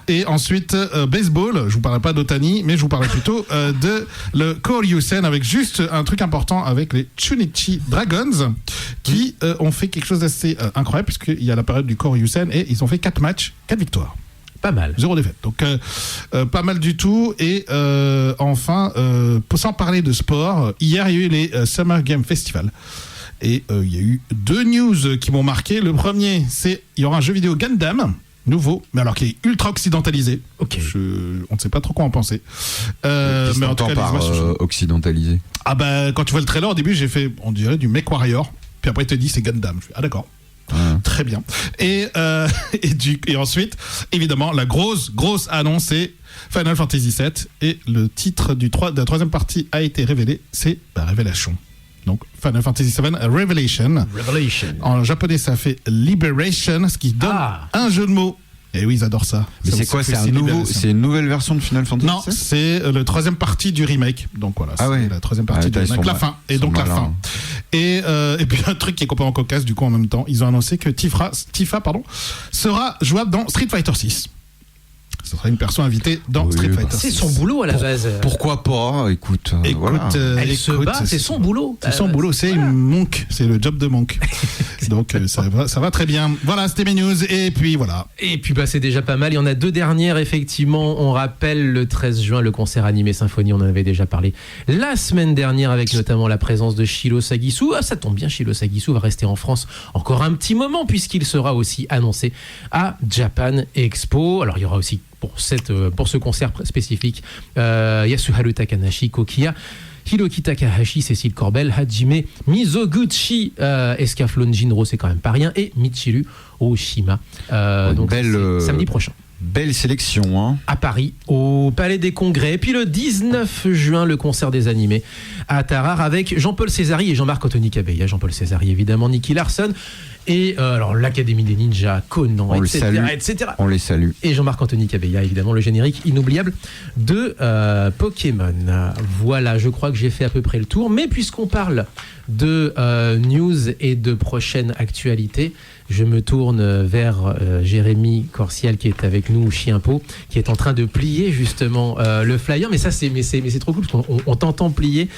Et ensuite, baseball. Je vous parlerai pas d'Otani, mais je vous parlerai plutôt de le Koryusen, avec juste un truc important avec les Chunichi Dragons, qui ont fait quelque chose d'assez incroyable, puisqu'il y a la période du Koryusen, et ils ont fait 4 matchs, 4 victoires. Pas mal. 0 défaite. Donc, pas mal du tout. Et enfin, sans parler de sport, hier, il y a eu les Summer Game Festival. Et il y a eu 2 news qui m'ont marqué. Le premier, c'est il y aura un jeu vidéo Gundam nouveau, mais alors qui est ultra occidentalisé. Ok. On ne sait pas trop quoi en penser. Qu'est-ce Mais qu'on en tout entend cas, par les images- occidentalisé? quand tu vois le trailer au début, j'ai fait, on dirait du MechWarrior. Puis après, il te dit c'est Gundam. Je fais, d'accord. Très bien. Et ensuite, évidemment, la grosse annonce, c'est Final Fantasy VII. Et le titre de la 3e partie a été révélé. C'est Révélation. Donc Final Fantasy VII Revelation. En japonais, ça fait Liberation, ce qui donne un jeu de mots. Et oui, ils adorent ça. Mais c'est quoi? C'est une nouvelle version de Final Fantasy? Non, c'est le 3e partie du remake. Donc voilà, c'est la 3e partie du remake. La fin. Et donc la fin. Et puis un truc qui est complètement cocasse, du coup, en même temps, ils ont annoncé que Tifa sera jouable dans Street Fighter 6. Ce sera une personne invitée dans Street Fighter 6. C'est son boulot à la base. Pourquoi pas? Écoute, voilà. Elle se bat, c'est son boulot. C'est son boulot, c'est une monk, c'est le job de monk. Donc ça va très bien. Voilà, c'était mes news. Et puis voilà. Et puis c'est déjà pas mal. Il y en a 2 dernières, effectivement. On rappelle le 13 juin, le concert animé Symphonie. On en avait déjà parlé la semaine dernière avec notamment la présence de Shilo Sagisu. Ah, ça tombe bien, Shilo Sagisu va rester en France encore un petit moment puisqu'il sera aussi annoncé à Japan Expo. Alors il y aura aussi pour ce concert spécifique Yasuharu Takanashi, Kokiya, Hiroki Takahashi, Cécile Corbel, Hajime Mizoguchi, Escaflowne Jinro, c'est quand même pas rien, et Michiru Oshima. Donc c'est samedi prochain. Belle sélection, hein. À Paris, au Palais des Congrès. Et puis le 19 juin, le concert des animés à Tarare avec Jean-Paul Césari et Jean-Marc Anthony Cabella. Jean-Paul Césari, évidemment, Nicky Larson. Et alors l'Académie des Ninjas, Conan, etc. On les salue. Et Jean-Marc Anthony Cabella, évidemment, le générique inoubliable de Pokémon. Voilà, je crois que j'ai fait à peu près le tour. Mais puisqu'on parle de news et de prochaines actualités, je me tourne vers Jérémy Corsial qui est avec nous, Chienpo, qui est en train de plier justement le flyer. Mais c'est trop cool parce qu'on t'entend plier.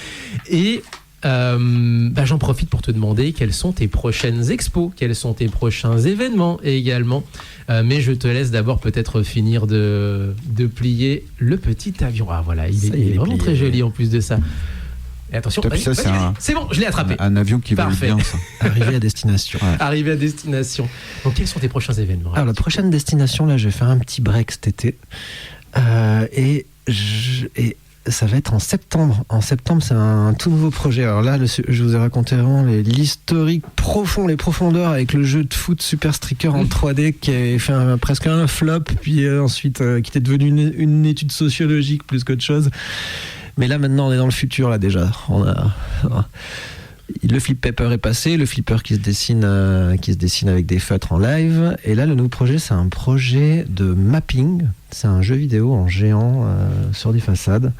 Et j'en profite pour te demander quelles sont tes prochaines expos, quels sont tes prochains événements également. Mais je te laisse d'abord peut-être finir de plier le petit avion. Ah voilà, il est vraiment très joli en plus de ça. Et attention, c'est bon, je l'ai attrapé. Un avion qui va bien, ça. Arrivé à destination. Ouais. Arrivé à destination. Donc quels sont tes prochains événements? Alors la prochaine destination, là, je vais faire un petit break cet été. Et ça va être en septembre. En septembre, c'est un tout nouveau projet. Alors là, je vous ai raconté vraiment l'historique profond, les profondeurs avec le jeu de foot Super Striker en 3D qui a fait presque un flop, puis ensuite qui était devenu une étude sociologique plus qu'autre chose. Mais là, maintenant, on est dans le futur, là, déjà. Le flip paper est passé, le flipper qui se dessine avec des feutres en live. Et là, le nouveau projet, c'est un projet de mapping. C'est un jeu vidéo en géant sur des façades.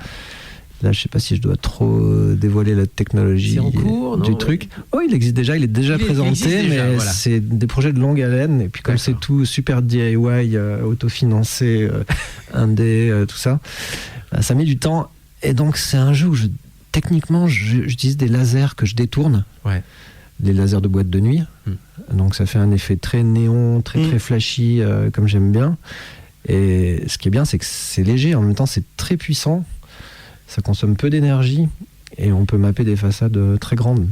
Là, je sais pas si je dois trop dévoiler la technologie du truc. Oh, il existe déjà, il est déjà présenté, mais voilà. C'est des projets de longue haleine. Et puis comme c'est tout super DIY, autofinancé, indé, tout ça, ça met du temps. Et donc, c'est un jeu où techniquement, j'utilise des lasers que je détourne. Ouais. Des lasers de boîte de nuit. Donc, ça fait un effet très néon, très flashy, comme j'aime bien. Et ce qui est bien, c'est que c'est léger. En même temps, c'est très puissant. Ça consomme peu d'énergie. Et on peut mapper des façades très grandes.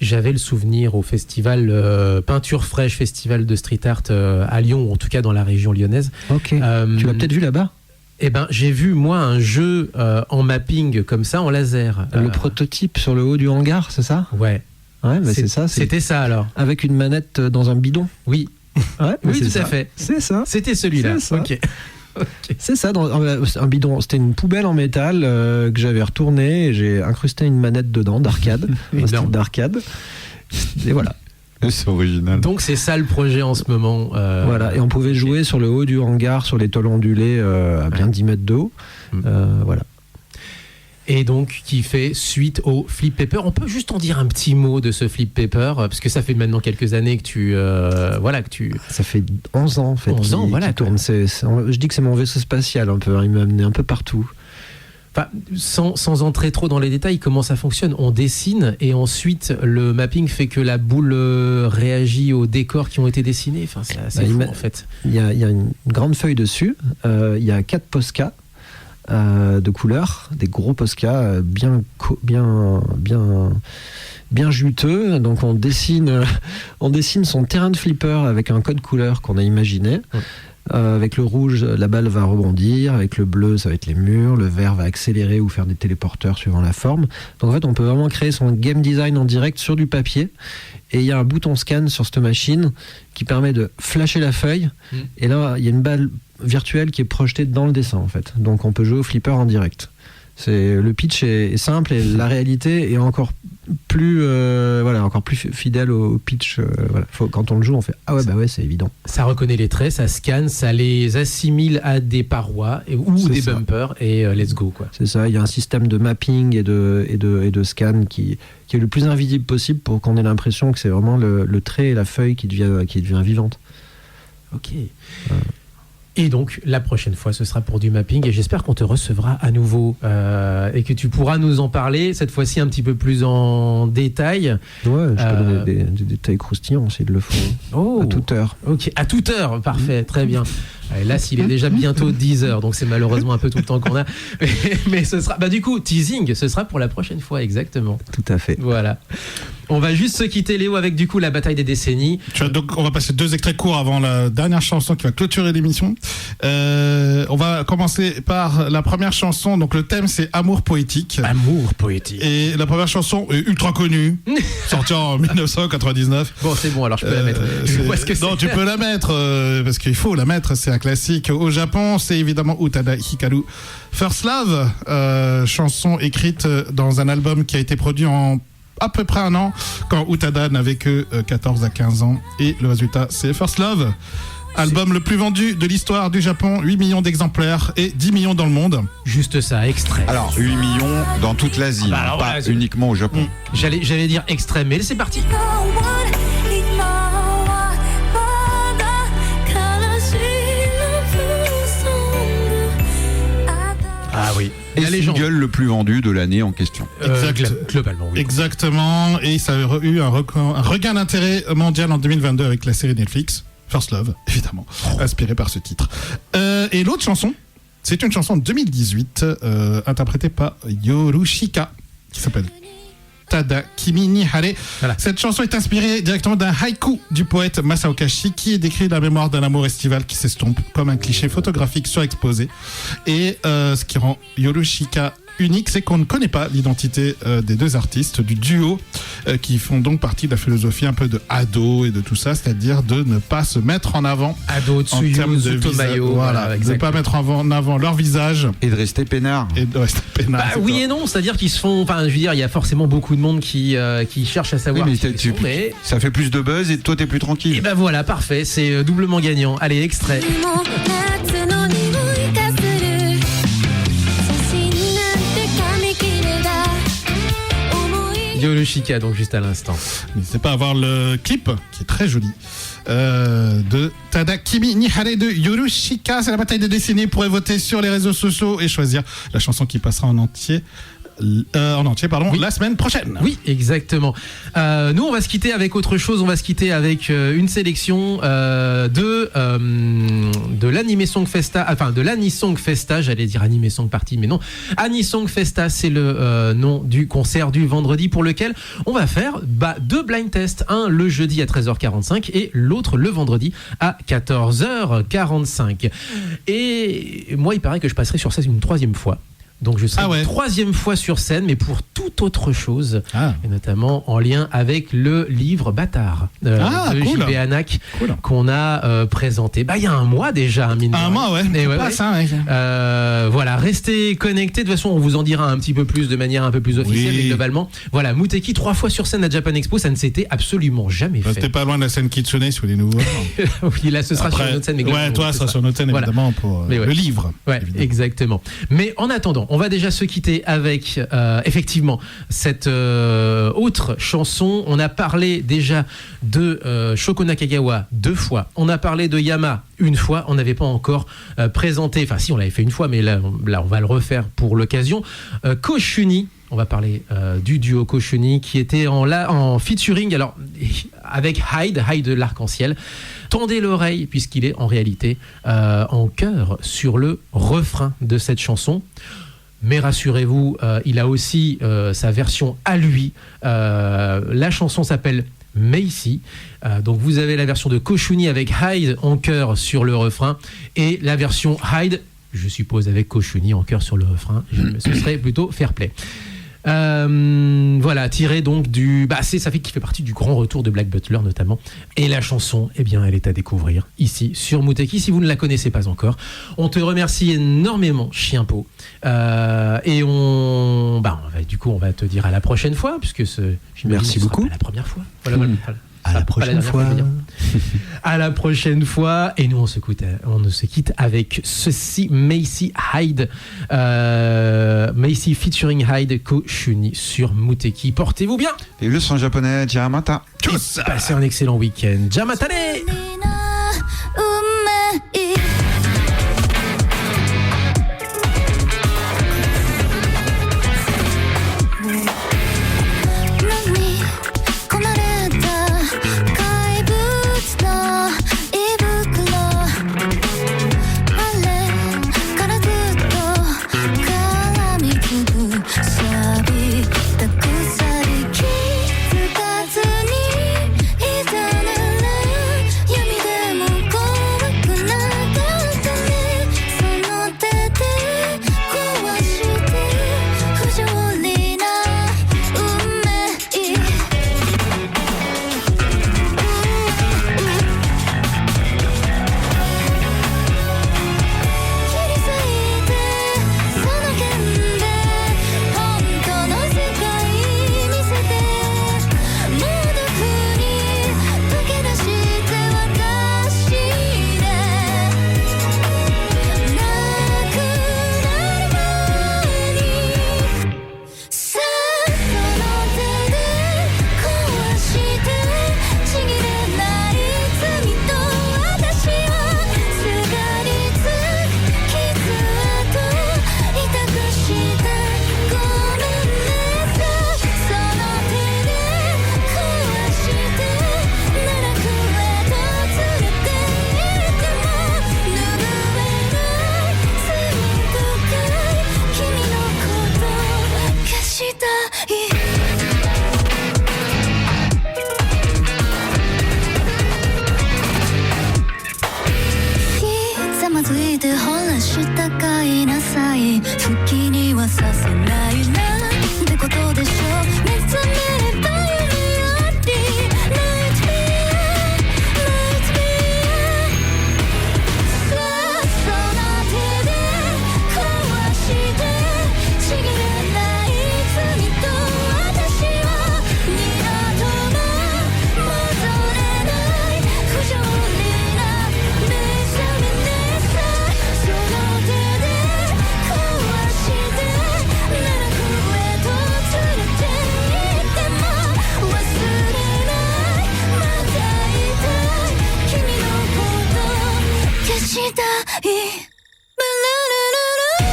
J'avais le souvenir au festival Peinture Fraîche, festival de street art à Lyon, ou en tout cas dans la région lyonnaise. Ok. Tu l'as peut-être vu là-bas ? Eh ben, j'ai vu, moi, un jeu en mapping comme ça, en laser. Le prototype sur le haut du hangar, c'est ça ? Ouais. Ouais, mais c'est ça. C'était ça, alors. Avec une manette dans un bidon ? Oui. Ouais, oui, tout à fait. C'est ça. C'était celui-là. C'est ça. Ok. C'est ça, un bidon. C'était une poubelle en métal que j'avais retournée et j'ai incrusté une manette dedans, d'arcade. Un style d'arcade. Et voilà. C'est original. Donc c'est ça le projet en ce moment. Voilà, et on pouvait jouer sur le haut du hangar, sur les tôles ondulées à bien 10 mètres de haut. Voilà. Et donc qui fait suite au Flip Paper. On peut juste en dire un petit mot de ce Flip Paper, parce que ça fait maintenant quelques années que tu... Ça fait 11 ans en fait. 11 ans, voilà. Tourne. Je dis que c'est mon vaisseau spatial un peu, il m'a amené un peu partout. Enfin, sans entrer trop dans les détails, comment ça fonctionne? On dessine et ensuite le mapping fait que la boule réagit aux décors qui ont été dessinés. Enfin, c'est assez fou en fait. Il y a une grande feuille dessus, il y a 4 Posca de couleurs, des gros Posca bien juteux. Donc on dessine son terrain de flipper avec un code couleur qu'on a imaginé. Avec le rouge, la balle va rebondir. Avec le bleu, ça va être les murs. Le vert va accélérer ou faire des téléporteurs suivant la forme. Donc en fait, on peut vraiment créer son game design en direct sur du papier. Et il y a un bouton scan sur cette machine qui permet de flasher la feuille. Et là, il y a une balle virtuelle qui est projetée dans le dessin en fait. Donc on peut jouer au flipper en direct. Le pitch est simple et la réalité est encore plus fidèle au pitch. Quand on le joue, on fait c'est évident. Ça reconnaît les traits, ça scanne, ça les assimile à des parois ou des bumpers et let's go quoi. C'est ça. Il y a un système de mapping et de scan qui est le plus invisible possible pour qu'on ait l'impression que c'est vraiment le trait et la feuille qui devient vivante. Ok. Et donc, la prochaine fois, ce sera pour du mapping. Et j'espère qu'on te recevra à nouveau et que tu pourras nous en parler, cette fois-ci un petit peu plus en détail. Ouais, je peux donner des détails croustillants s'il le faut. Oh, À toute heure. ok, à toute heure, parfait, très bien. Et là, s'il est déjà bientôt 10h, donc c'est malheureusement un peu tout le temps qu'on a. Mais ce sera, du coup, teasing, ce sera pour la prochaine fois, exactement. Tout à fait. Voilà. On va juste se quitter, Léo, avec du coup la bataille des décennies. Donc, on va passer 2 extraits courts avant la dernière chanson qui va clôturer l'émission. On va commencer par la première chanson. Donc, le thème, c'est Amour poétique. Amour poétique. Et la première chanson est ultra connue, sortie en 1999. Bon, c'est bon, alors je peux la mettre. Je vois ce que Non, c'est. tu peux la mettre, parce qu'il faut la mettre, c'est un classique. Au Japon, c'est évidemment Utada Hikaru. First Love, chanson écrite dans un album qui a été produit en à peu près un an, quand Utada n'avait que 14 à 15 ans. Et le résultat, c'est First Love. Album le plus vendu de l'histoire du Japon, 8 millions d'exemplaires et 10 millions dans le monde. Juste ça, extrait. Alors, 8 millions dans toute l'Asie, bah alors, pas voilà, c'est- uniquement au Japon. J'allais dire extrait, mais c'est parti. Ah oui, Et la légende. single le plus vendu de l'année en question. Globalement, oui. Exactement, et ça a eu un regain d'intérêt mondial en 2022 avec la série Netflix, First Love, évidemment, inspirée par ce titre. Et l'autre chanson, c'est une chanson de 2018, interprétée par Yorushika, qui s'appelle Tada Kimi ni Hare. Voilà. Cette chanson est inspirée directement d'un haïku du poète Masaoka Shi, qui est décrit la mémoire d'un amour estival qui s'estompe comme un cliché photographique surexposé. Et ce qui rend Yorushika unique, c'est qu'on ne connaît pas l'identité des deux artistes, du duo, qui font donc partie de la philosophie un peu de Ado et de tout ça, c'est-à-dire de ne pas se mettre en avant Ado, en Tsuyu, termes de Zutomayo, visage. Voilà, de ne exactement. pas mettre en avant leur visage Et de rester peinard. et de rester peinard. Bah, oui et non, c'est-à-dire qu'ils se font. Enfin, je veux dire, il y a forcément beaucoup de monde qui cherche à savoir. Oui, mais qui ils sont, mais ça fait plus de buzz et toi t'es plus et tranquille. ben voilà, parfait, c'est doublement gagnant. Allez, extrait. Yorushika, donc juste à l'instant. N'hésitez pas à voir le clip, qui est très joli, de Tada Kimi ni Hare de Yorushika. C'est la bataille des décennies. Vous pourrez voter sur les réseaux sociaux et choisir la chanson qui passera en entier. Oui. La semaine prochaine. Oui, exactement. Nous, on va se quitter avec autre chose. On va se quitter avec une sélection de l'Anime Song Festa, enfin de l'Anisong Festa. J'allais dire Anime Song Party, mais non. Anisong Festa, c'est le nom du concert du vendredi pour lequel on va faire deux blind tests. Un le jeudi à 13h45 et l'autre le vendredi à 14h45. Et moi, il paraît que je passerai sur ça une troisième fois. Donc je serai une troisième fois sur scène, mais pour toute autre chose, et notamment en lien avec le livre Bâtard de JB Hanak qu'on a présenté il y a un mois déjà. Un mois, ouais. Et voilà, restez connectés. De toute façon, on vous en dira un petit peu plus de manière un peu plus officielle, mais globalement, voilà, Muteki 3 fois sur scène à Japan Expo, ça ne s'était absolument jamais fait. C'était pas loin de la scène Kitsune sur les nouveaux. Oui, là, ce sera sur notre scène. Mais toi, ça sera sur notre scène, évidemment, pour le livre. Ouais, exactement. Mais en attendant, on va déjà se quitter avec effectivement cette autre chanson. On a parlé déjà de Shoko Nakagawa 2 fois. On a parlé de Yama 1 fois. On n'avait pas encore présenté, enfin si, on l'avait fait 1 fois, mais là on va le refaire pour l'occasion. Koshuni. On va parler du duo Koshuni qui était en featuring alors avec Hyde de l'Arc-en-Ciel. Tendez l'oreille puisqu'il est en réalité en chœur sur le refrain de cette chanson. Mais rassurez-vous, il a aussi sa version à lui. La chanson s'appelle Macy. Donc vous avez la version de Koshuni avec Hyde en chœur sur le refrain et la version Hyde, je suppose, avec Koshuni en chœur sur le refrain. Ce serait plutôt fair play. Voilà, tiré donc du... ça fait qu'il fait partie du grand retour de Black Butler notamment. Et la chanson, eh bien, elle est à découvrir ici sur Muteki si vous ne la connaissez pas encore. On te remercie énormément, Chienpo. Et on va te dire à la prochaine fois, puisque merci beaucoup. Pas la première fois. Voilà. À la prochaine fois. À la prochaine fois. Et nous, on se quitte avec ceci, Macy Hyde. Macy featuring Hyde Koshuni sur Muteki. Portez-vous bien. Et le son japonais, Jamata. Et passez un excellent week-end. Jamatane. 「てほらしたかいなさい好きにはさせないなんてことでしょ目覚めれば夢あり Night Beer Night Beer さあその手で壊してちぎれない罪と私は二度とも戻れない不条理な目覚めねさその手で壊して奈落へと連れて行っても忘れないまたいたい君のこと消したいバララララ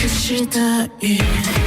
消したい